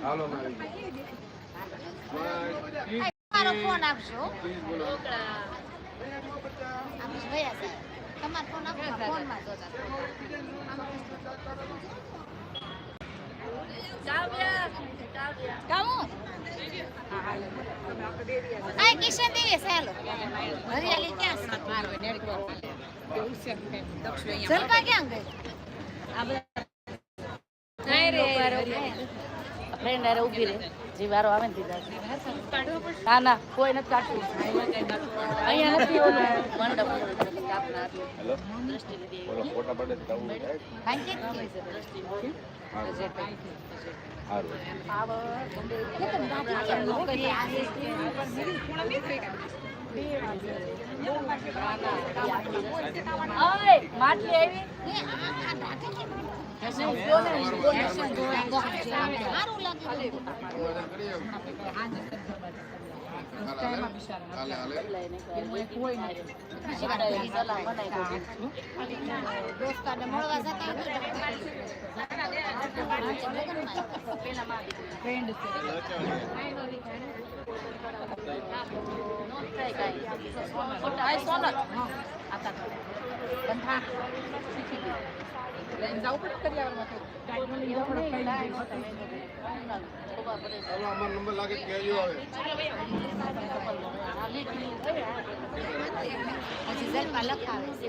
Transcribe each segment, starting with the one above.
હાલો મારો ફોન આપજો તમારો ફોન આપજો ફોનમાં જોતા કિશન દેવી ચાલો હરિયાળી ક્યાં જલપા ક્યાં ગઈ ફ્રેન્ડ આરે ઊભી રહે જે વારો આવે ને દીધા ના ના કોઈ નથી કાઢતું અહીંયા નથી ઓલું મંડપ હેલો બોલો ફોટા પડે તો આવું માટલી આવી દોસ્તાને મળવા જતા ફ્રેન્ડ અમારો નંબર લાગે કહેજો આવે પછી જલપા લખાવે છે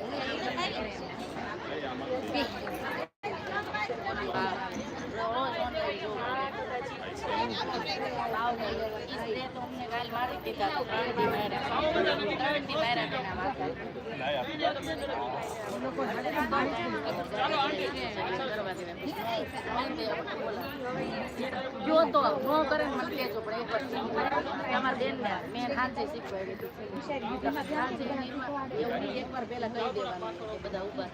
જો તો નો કરે મને કહેજો પણ અમારા બેન ને મેં હાંજે શીખવાડ્યું એકવાર પહેલા કહી દેવાનું કે બધા ઉભા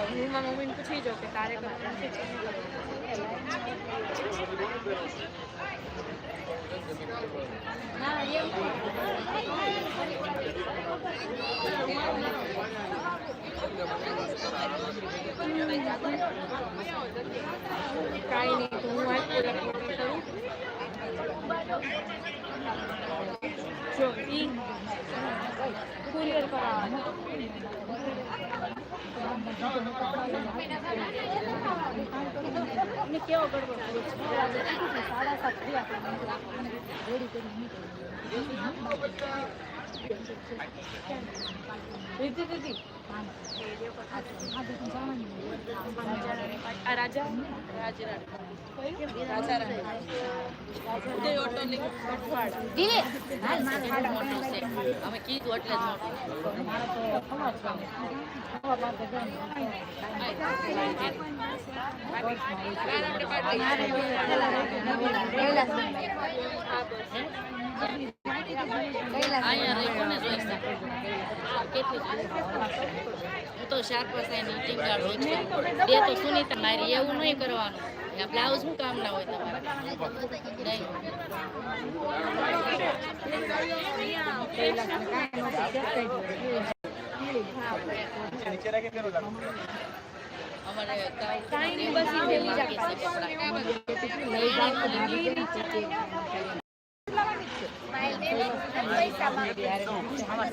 હું મારા મમ્મીને પૂછી જાઉં કે તારે કાંઈ નહીં તો હું આજ કરું જો ઈ કુરિયર કરાવવાનું કેવો ગડબડ દીદી રાજા અમે કીધું એટલે હું તો શાક પસાયની ટીમ બે તો સુનીતા મારી એવું નહીં કરવાનું બ્લાઉઝ શું કામ ના હોય તમારે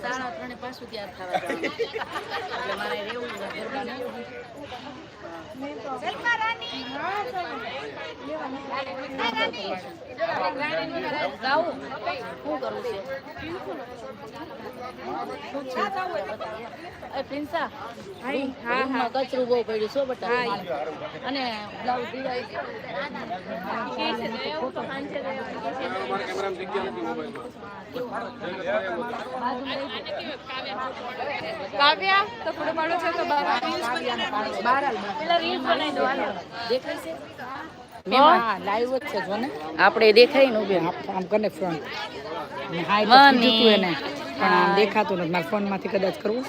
સાડા ત્રણે પાછું તૈયાર થવા એટલે મારે રહેવું પ્રિન્સા કચરું બહુ પડ્યું સો બટા અને બ્લાઉઝ કાવ્યા તો થોડો પાડો છે તો બહાર દેખાય છે લાઈવ જ છે જો ને આપણે દેખાય ને ઉભે આમ કરીને ફ્રન્ટ હાઈ તો કીધું એને પણ દેખાતું નથી મારા ફોન માંથી કદાચ કરવું